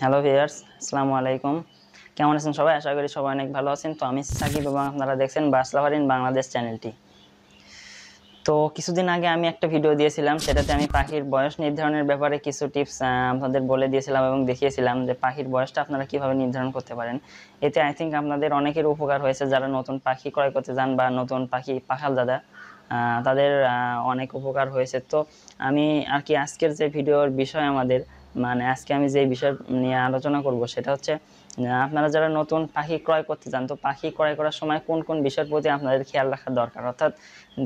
Hello viewers, আসসালামু আলাইকুম। কেমন আছেন সবাই? আশা করি সবাই অনেক ভালো আছেন। তো আমি সাকিব এবং আপনারা দেখছেন বার্ডস লাভার ইন বাংলাদেশ চ্যানেলটি। তো কিছুদিন আগে আমি একটা ভিডিও দিয়েছিলাম, সেটাতে আমি পাখির বয়স নির্ধারণের ব্যাপারে কিছু টিপস আপনাদের বলে দিয়েছিলাম এবং দেখিয়েছিলাম যে পাখির বয়সটা আপনারা কিভাবে নির্ধারণ করতে পারেন। এতে আই থিঙ্ক আপনাদের অনেকের উপকার হয়েছে, যারা নতুন পাখি ক্রয় করতে যান বা নতুন পাখি পাখাল দাদা তাদের অনেক উপকার হয়েছে। তো আমি আর কি আজকের যে ভিডিওর বিষয় আমাদের, মানে আজকে আমি যে বিষয় নিয়ে আলোচনা করব সেটা হচ্ছে আপনারা যারা নতুন পাখি ক্রয় করতে চান, তো পাখি ক্রয় করার সময় কোন কোন বিষয়ের প্রতি আপনাদের খেয়াল রাখা দরকার। অর্থাৎ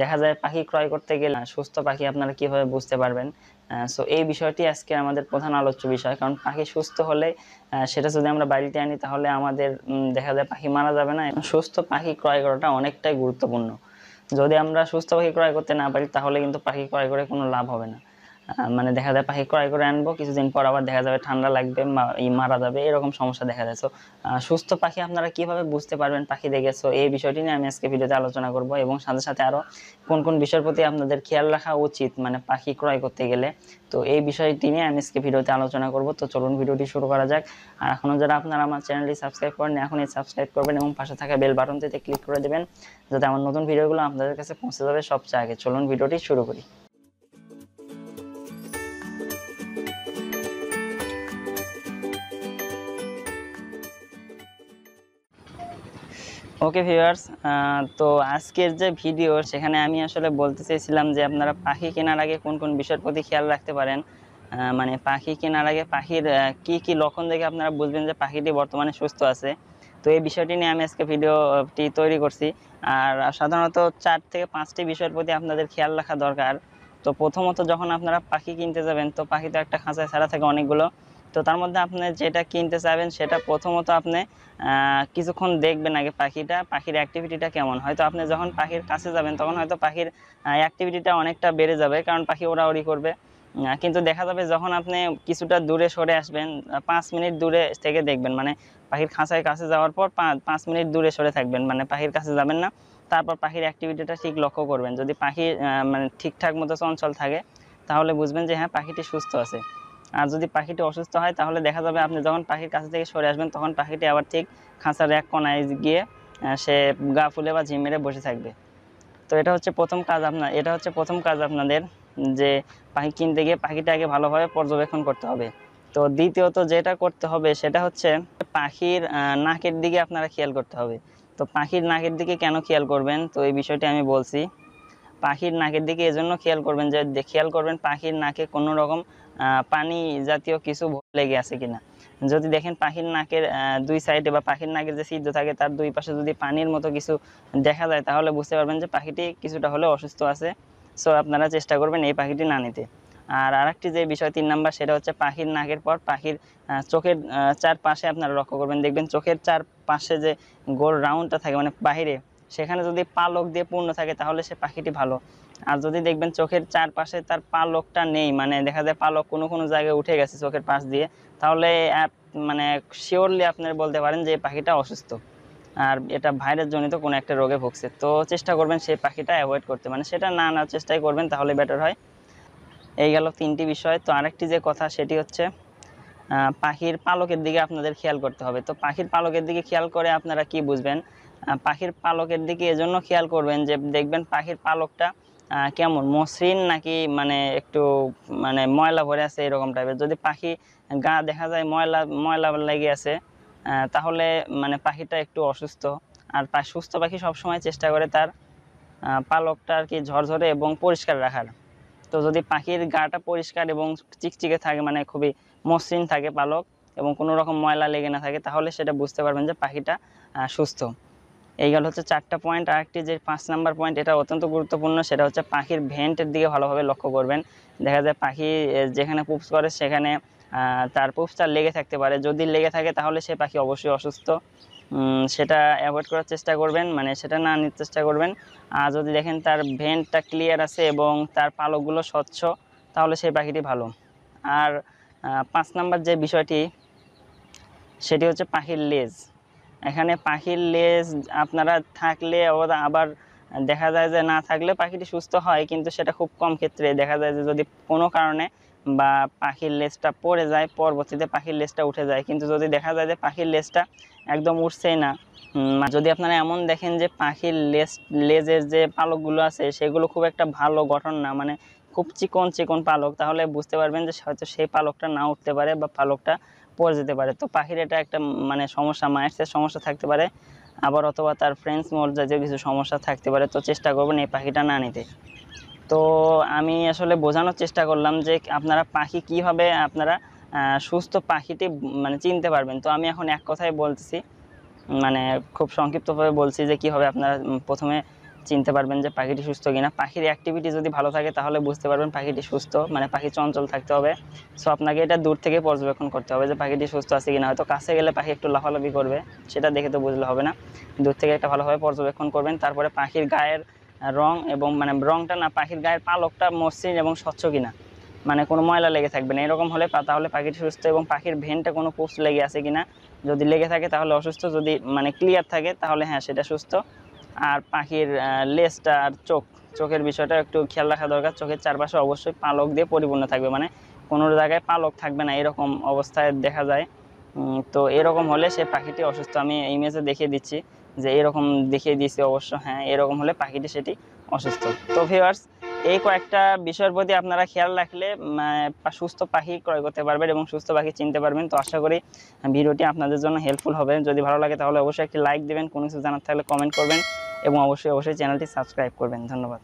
দেখা যায় পাখি ক্রয় করতে গেলে সুস্থ পাখি আপনারা কিভাবে বুঝতে পারবেন। সো এই বিষয়টি আজকে আমাদের প্রধান আলোচ্য বিষয়, কারণ পাখি সুস্থ হলে সেটা যদি আমরা বাড়িতে আনি তাহলে আমাদের দেখা যায় পাখি মারা যাবে না। সুস্থ পাখি ক্রয় করাটা অনেকটাই গুরুত্বপূর্ণ। যদি আমরা সুস্থ পাখি ক্রয় করতে না পারি তাহলে কিন্তু পাখি ক্রয় করে কোনো লাভ হবে না। মানে দেখা যায় পাখি ক্রয় করে আনবো, কিছুদিন পর আবার দেখা যাবে ঠান্ডা লাগবে, মারা যাবে, এরকম সমস্যা দেখা যায়। তো সুস্থ পাখি আপনারা কিভাবে বুঝতে পারবেন পাখি দেখে, সো এই বিষয়টি নিয়ে আমি আজকে ভিডিওতে আলোচনা করব এবং সাথে সাথে আরো কোন কোন বিষয়ের প্রতি আপনাদের খেয়াল রাখা উচিত মানে পাখি ক্রয় করতে গেলে, তো এই বিষয়টি নিয়ে আমি আজকে ভিডিওতে আলোচনা করব। তো চলুন ভিডিওটি শুরু করা যাক। আর এখনো যারা আপনারা আমার চ্যানেলটি সাবস্ক্রাইব করেন, এখনই সাবস্ক্রাইব করবেন এবং পাশে থাকা বেল বাটনটিতে ক্লিক করে দেবেন, যাতে আমার নতুন ভিডিওগুলো আপনাদের কাছে পৌঁছে যাবে সবচেয়ে আগে। চলুন ভিডিওটি শুরু করি। ওকে ভিউয়ার্স, তো আজকের যে ভিডিও সেখানে আমি আসলে বলতে চেয়েছিলাম যে আপনারা পাখি কেনার আগে কোন কোন বিষয়ের প্রতি খেয়াল রাখতে পারেন। মানে পাখি কেনার আগে পাখির কি কি লক্ষণ দেখে আপনারা বুঝবেন যে পাখিটি বর্তমানে সুস্থ আছে। তো এই বিষয়টি নিয়ে আমি আজকে ভিডিওটি তৈরি করছি। আর সাধারণত 4 থেকে 5টি বিষয়ের প্রতি আপনাদের খেয়াল রাখা দরকার। তো প্রথমত যখন আপনারা পাখি কিনতে যাবেন, তো পাখি তো একটা খাঁচায় ছাড়া থাকে অনেকগুলো। তো তার মধ্যে আপনি যেটা কিনতে চাইবেন সেটা প্রথমত আপনি কিছুক্ষণ দেখবেন আগে পাখির অ্যাক্টিভিটিটা কেমন। হয়তো আপনি যখন পাখির কাছে যাবেন তখন হয়তো পাখির অ্যাক্টিভিটিটা অনেকটা বেড়ে যাবে, কারণ পাখি ওড়াউড়ি করবে। কিন্তু দেখা যাবে যখন আপনি কিছুটা দূরে সরে আসবেন, 5 মিনিট দূরে থেকে দেখবেন, মানে পাখির খাঁচায় কাছে যাওয়ার পর 5 মিনিট দূরে সরে থাকবেন, মানে পাখির কাছে যাবেন না। তারপর পাখির অ্যাক্টিভিটিটা ঠিক লক্ষ্য করবেন। যদি পাখি মানে ঠিকঠাক মতো চঞ্চল থাকে তাহলে বুঝবেন যে হ্যাঁ, পাখিটি সুস্থ আছে। আর যদি পাখিটি অসুস্থ হয় তাহলে দেখা যাবে আপনি যখন পাখির কাছে থেকে সরে আসবেন তখন পাখিটি আবার ঠিক খাঁচার এক কোনায় গিয়ে সে গা ফুলে বা ঝিম মেরে বসে থাকবে। তো এটা হচ্ছে প্রথম কাজ আপনাদের, যে পাখি কিনতে গিয়ে পাখিটা আগে ভালোভাবে পর্যবেক্ষণ করতে হবে। তো দ্বিতীয়ত যেটা করতে হবে সেটা হচ্ছে পাখির নাকের দিকে আপনারা খেয়াল করতে হবে। তো পাখির নাকের দিকে কেন খেয়াল করবেন, তো এই বিষয়টি আমি বলছি। পাখির নাকের দিকে এজন্য খেয়াল করবেন যে খেয়াল করবেন পাখির নাকে কোনো রকম পানি জাতীয় কিছু লেগে আছে কিনা। যদি দেখেন পাখির নাকের 2 সাইডে বা পাখির নাকের যে ছিদ্র থাকে তার 2 পাশে যদি পানির মতো কিছু দেখা যায় তাহলে বুঝতে পারবেন যে পাখিটি কিছুটা হলেও অসুস্থ আছে। সো আপনারা চেষ্টা করবেন এই পাখিটি না নিতে। আর আরেকটি যে বিষয় 3 নাম্বার, সেটা হচ্ছে পাখির নাকের পর পাখির চোখের চারপাশে আপনারা লক্ষ্য করবেন। দেখবেন চোখের চারপাশে যে গোল রাউন্ডটা থাকে মানে বাহিরে, সেখানে যদি পালক দিয়ে পূর্ণ থাকে তাহলে সে পাখিটি ভালো। আর যদি দেখবেন চোখের চারপাশে তার পালকটা নেই, মানে দেখা যায় পালক কোনো কোনো জায়গায় উঠে গেছে চোখের পাশ দিয়ে, তাহলে মানে শিওরলি আপনারা বলতে পারেন যে এই পাখিটা অসুস্থ আর এটা ভাইরাস জনিত কোনো একটা রোগে ভুগছে। তো চেষ্টা করবেন সেই পাখিটা অ্যাভয়েড করতে, মানে সেটা না নেওয়ার চেষ্টাই করবেন, তাহলে বেটার হয়। এই গেল 3টি বিষয়। তো আরেকটি যে কথা সেটি হচ্ছে পাখির পালকের দিকে আপনাদের খেয়াল করতে হবে। তো পাখির পালকের দিকে খেয়াল করে আপনারা কি বুঝবেন? পাখির পালকের দিকে এজন্য খেয়াল করবেন যে দেখবেন পাখির পালকটা কেমন মসৃণ নাকি মানে একটু মানে ময়লা ভরে আছে এরকম টাইপের। যদি পাখি গা দেখা যায় ময়লা ময়লা লেগে আছে তাহলে মানে পাখিটা একটু অসুস্থ। আর সুস্থ পাখি সবসময় চেষ্টা করে তার পালকটা আর কি ঝরঝরে এবং পরিষ্কার রাখার। তো যদি পাখির গাটা পরিষ্কার এবং চিকচিকে থাকে, মানে খুবই মসৃণ থাকে পালক এবং কোনো রকম ময়লা লেগে না থাকে, তাহলে সেটা বুঝতে পারবেন যে পাখিটা সুস্থ। এই গেল হচ্ছে 4টা পয়েন্ট। আরেকটি যে 5 নাম্বার পয়েন্ট, এটা অত্যন্ত গুরুত্বপূর্ণ, সেটা হচ্ছে পাখির ভেন্টের দিকে ভালোভাবে লক্ষ্য করবেন। দেখা যায় পাখি যেখানে পুপস করে সেখানে তার পুপসটা লেগে থাকতে পারে। যদি লেগে থাকে তাহলে সে পাখি অবশ্যই অসুস্থ। সেটা অ্যাভয়েড করার চেষ্টা করবেন, মানে সেটা না নিতে চেষ্টা করবেন। আর যদি দেখেন তার ভেন্টটা ক্লিয়ার আছে এবং তার পালকগুলো স্বচ্ছ, তাহলে সেই পাখিটি ভালো। আর 5 নাম্বার যে বিষয়টি সেটি হচ্ছে পাখির লেজ। এখানে পাখির লেজ আপনারা থাকলে আবার দেখা যায় যে না থাকলে পাখিটি সুস্থ হয়, কিন্তু সেটা খুব কম ক্ষেত্রে দেখা যায় যে যদি কোনো কারণে বা পাখির লেজটা পড়ে যায়, পরবর্তীতে পাখির লেজটা উঠে যায়। কিন্তু যদি দেখা যায় যে পাখির লেজটা একদম উঠছেই না, যদি আপনারা এমন দেখেন যে পাখির লেজের যে পালকগুলো আছে সেগুলো খুব একটা ভালো গঠন না, মানে খুব চিকন চিকন পালক, তাহলে বুঝতে পারবেন যে হয়তো সেই পালকটা না উঠতে পারে বা পালকটা পড়ে যেতে পারে। তো পাখির এটা একটা মানে সমস্যা, মাইন্ডসেট সমস্যা থাকতে পারে, আবার অথবা তার ফ্রেন্ডস মোড জাতীয় কিছু সমস্যা থাকতে পারে। তো চেষ্টা করবেন এই পাখিটা না নিতে। তো আমি আসলে বোঝানোর চেষ্টা করলাম যে আপনারা পাখি কীভাবে আপনারা সুস্থ পাখিটি মানে চিনতে পারবেন। তো আমি এখন এক কথায় বলতেছি, মানে খুব সংক্ষিপ্তভাবে বলছি যে কীভাবে আপনারা প্রথমে চিনতে পারবেন যে পাখিটি সুস্থ কিনা। পাখির অ্যাক্টিভিটি যদি ভালো থাকে তাহলে বুঝতে পারবেন পাখিটি সুস্থ, মানে পাখি চঞ্চল থাকতে হবে। সো আপনাকে এটা দূর থেকে পর্যবেক্ষণ করতে হবে যে পাখিটি সুস্থ আছে কিনা। হয়তো কাছে গেলে পাখি একটু লাফালাফি করবে, সেটা দেখে তো বুঝলে হবে না, দূর থেকে একটা ভালোভাবে পর্যবেক্ষণ করবেন। তারপরে পাখির গায়ের রং, এবং মানে রংটা না, পাখির গায়ের পালকটা মসৃণ এবং স্বচ্ছ কিনা, মানে কোনো ময়লা লেগে থাকবে না, এরকম হলে তাহলে পাখিটি সুস্থ। এবং পাখির ভেনটা কোনো পুষ লেগে আছে কিনা, যদি লেগে থাকে তাহলে অসুস্থ, যদি মানে ক্লিয়ার থাকে তাহলে হ্যাঁ সেটা সুস্থ। আর পাখির লেজটা আর চোখের বিষয়টা একটু খেয়াল রাখা দরকার। চোখের চারপাশে অবশ্যই পালক দিয়ে পরিপূর্ণ থাকবে, মানে কোনো জায়গায় পালক থাকবে না, এরকম অবস্থায় দেখা যায়। তো এরকম হলে সে পাখিটি অসুস্থ। আমি ইমেজে দেখিয়ে দিচ্ছি যে এরকম দেখিয়ে দিয়েছি অবশ্য, হ্যাঁ এরকম হলে পাখিটি সেটি অসুস্থ। তো ভিউয়ার্স, এই কয়েকটা বিষয়ের প্রতি আপনারা খেয়াল রাখলে সুস্থ পাখি ক্রয় করতে পারবেন এবং সুস্থ পাখি চিনতে পারবেন। তো আশা করি ভিডিওটি আপনাদের জন্য হেল্পফুল হবে। যদি ভালো লাগে তাহলে অবশ্যই একটি লাইক দেবেন, কোনো কিছু জানার থাকলে কমেন্ট করবেন এবং অবশ্যই চ্যানেলটি সাবস্ক্রাইব করবেন। ধন্যবাদ।